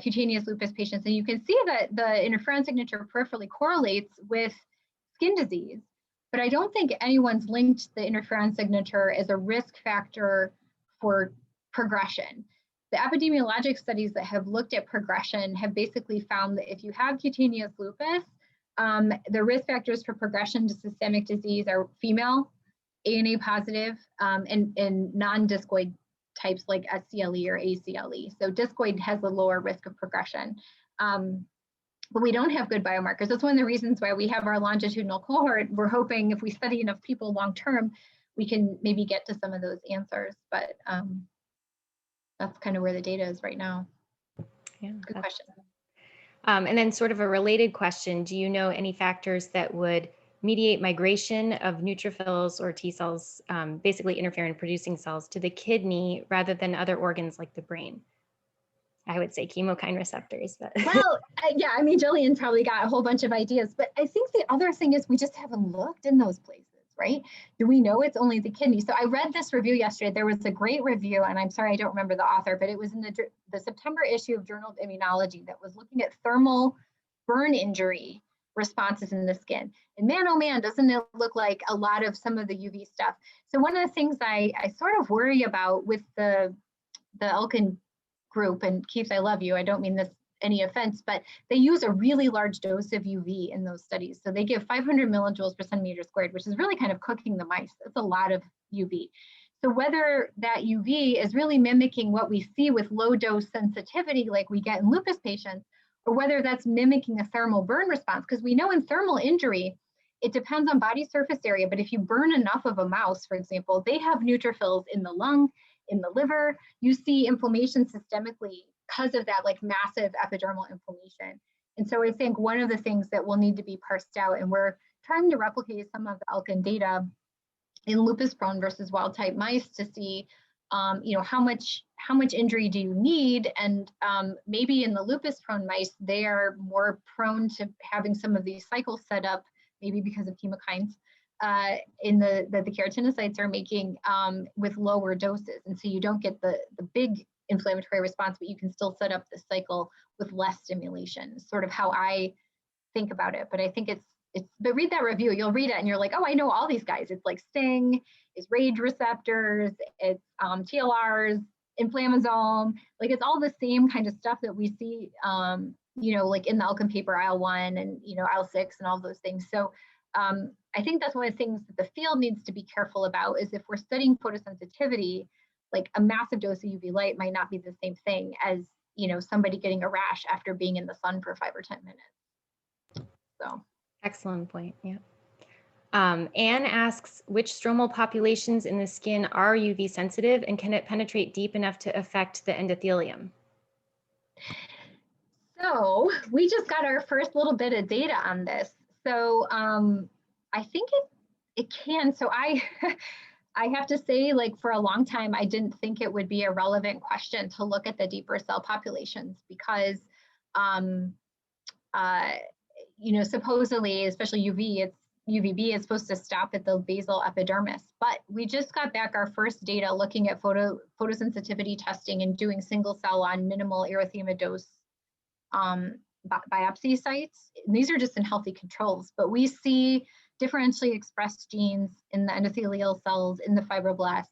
cutaneous lupus patients. And you can see that the interferon signature peripherally correlates with skin disease. But I don't think anyone's linked the interferon signature as a risk factor for progression. The epidemiologic studies that have looked at progression have basically found that if you have cutaneous lupus, the risk factors for progression to systemic disease are female, ANA positive, and non-discoid types like SCLE or ACLE. So discoid has a lower risk of progression. But we don't have good biomarkers. That's one of the reasons why we have our longitudinal cohort. We're hoping if we study enough people long-term, we can maybe get to some of those answers. But that's kind of where the data is right now. Yeah, good question. And then sort of a related question, do you know any factors that would mediate migration of neutrophils or T cells, basically interferon producing cells, to the kidney rather than other organs like the brain? I would say chemokine receptors. But well, yeah, I mean, Jillian's probably got a whole bunch of ideas, but I think the other thing is we just haven't looked in those places, right? Do we know it's only the kidney? So I read this review yesterday. There was a great review, and I'm sorry I don't remember the author, but it was in the September issue of Journal of Immunology that was looking at thermal burn injury responses in the skin. And man, oh man, doesn't it look like a lot of some of the UV stuff? So one of the things I sort of worry about with the Elkin group, and Keith, I love you, I don't mean this any offense, but they use a really large dose of UV in those studies. So they give 500 millijoules per centimeter squared, which is really kind of cooking the mice. That's a lot of UV. So whether that UV is really mimicking what we see with low dose sensitivity like we get in lupus patients, or whether that's mimicking a thermal burn response, because we know in thermal injury, it depends on body surface area, but if you burn enough of a mouse, for example, they have neutrophils in the lung, in the liver. You see inflammation systemically because of that like massive epidermal inflammation. And so I think one of the things that will need to be parsed out, and we're trying to replicate some of the Elkin data in lupus prone versus wild type mice to see how much injury do you need, and maybe in the lupus prone mice they are more prone to having some of these cycles set up, maybe because of chemokines that the keratinocytes are making with lower doses, and so you don't get the big inflammatory response, but you can still set up the cycle with less stimulation. Sort of how I think about it. But I think but read that review, you'll read it and you're like, oh, I know all these guys. It's like STING, it's RAGE receptors, it's TLRs, inflammasome, like it's all the same kind of stuff that we see, like in the Elkin paper, IL-1 and, IL-6 and all those things. So I think that's one of the things that the field needs to be careful about is if we're studying photosensitivity, like a massive dose of UV light might not be the same thing as, you know, somebody getting a rash after being in the sun for 5 or 10 minutes. So. Excellent point. Yeah. Anne asks, which stromal populations in the skin are UV sensitive, and can it penetrate deep enough to affect the endothelium? So we just got our first little bit of data on this. So I think it can. So I have to say, like, for a long time, I didn't think it would be a relevant question to look at the deeper cell populations because, you know, supposedly, especially UVB is supposed to stop at the basal epidermis. But we just got back our first data looking at photosensitivity testing and doing single cell on minimal erythematosus biopsy sites. And these are just in healthy controls, but we see differentially expressed genes in the endothelial cells, in the fibroblasts.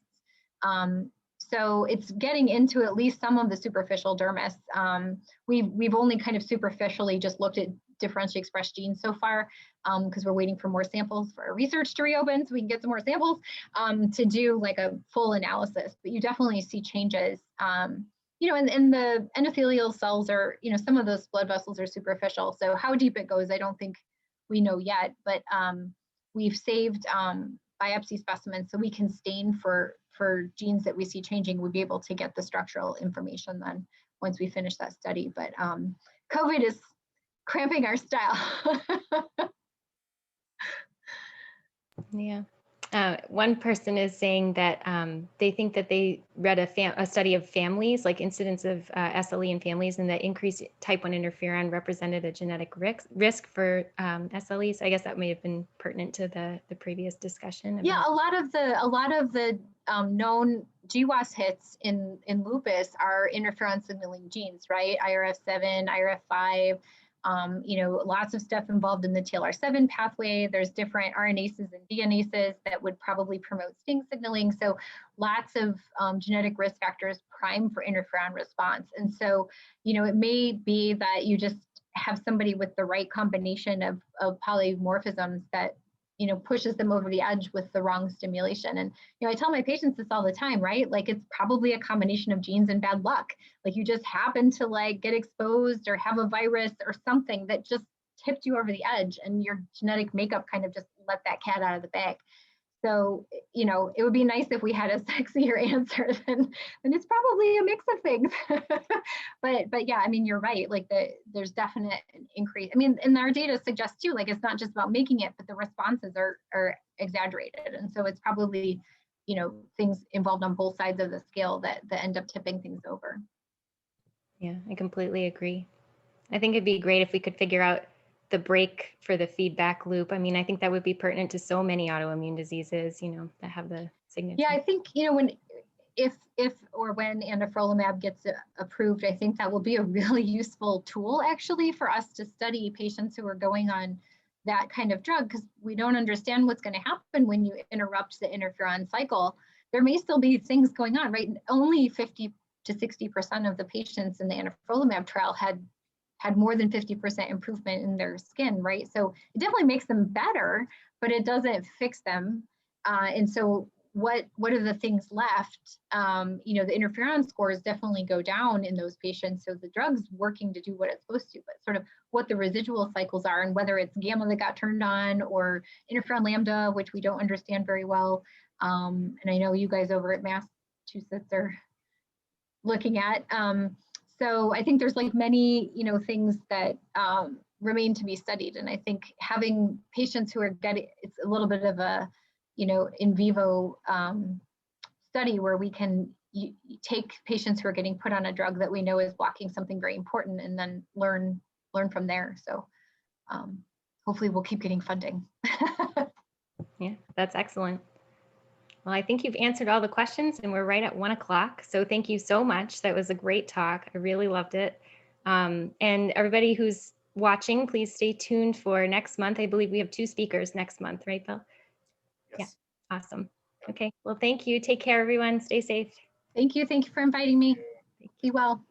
So it's getting into at least some of the superficial dermis. We've only kind of superficially just looked at differentially expressed genes so far because we're waiting for more samples for our research to reopen so we can get some more samples to do like a full analysis. But you definitely see changes. You know, and the endothelial cells are, you know, some of those blood vessels are superficial. So how deep it goes, I don't think we know yet, but we've saved biopsy specimens so we can stain for genes that we see changing. We'll be able to get the structural information then once we finish that study. But COVID is cramping our style. Yeah. One person is saying that they think that they read a study of families, like incidence of SLE in families, and that increased type 1 interferon represented a genetic risk for SLE. So I guess that may have been pertinent to the previous discussion. Yeah, a lot of the known GWAS hits in lupus are interferon signaling genes, right? IRF7, IRF5. You know, lots of stuff involved in the TLR7 pathway. There's different RNases and DNases that would probably promote STING signaling. So lots of genetic risk factors prime for interferon response. And so, you know, it may be that you just have somebody with the right combination of polymorphisms that, you know, pushes them over the edge with the wrong stimulation. And, you know, I tell my patients this all the time, right? Like, it's probably a combination of genes and bad luck. Like, you just happen to like get exposed or have a virus or something that just tipped you over the edge, and your genetic makeup kind of just let that cat out of the bag. So, you know, it would be nice if we had a sexier answer than it's probably a mix of things. but yeah, I mean, you're right. Like there's definite increase. I mean, and our data suggests too, like, it's not just about making it, but the responses are exaggerated. And so it's probably, you know, things involved on both sides of the scale that end up tipping things over. Yeah, I completely agree. I think it'd be great if we could figure out the break for the feedback loop. I mean, I think that would be pertinent to so many autoimmune diseases, you know, that have the signature. Yeah, I think, you know, if or when anifrolumab gets approved, I think that will be a really useful tool actually for us to study patients who are going on that kind of drug, because we don't understand what's going to happen when you interrupt the interferon cycle. There may still be things going on, right? Only 50 to 60% of the patients in the anifrolumab trial had more than 50% improvement in their skin, right? So it definitely makes them better, but it doesn't fix them. And so what are the things left? You know, the interferon scores definitely go down in those patients. So the drug's working to do what it's supposed to, but sort of what the residual cycles are, and whether it's gamma that got turned on or interferon lambda, which we don't understand very well. And I know you guys over at Massachusetts are looking at. So I think there's like many, you know, things that remain to be studied. And I think having patients who are getting, it's a little bit of a, you know, in vivo study where we can take patients who are getting put on a drug that we know is blocking something very important, and then learn from there. So hopefully we'll keep getting funding. Yeah, that's excellent. Well, I think you've answered all the questions, and we're right at 1 o'clock. So thank you so much. That was a great talk. I really loved it. And everybody who's watching, please stay tuned for next month. I believe we have 2 speakers next month, right, Bill? Yes. Yeah, awesome. Okay, well, thank you. Take care, everyone. Stay safe. Thank you. Thank you for inviting me. Be well.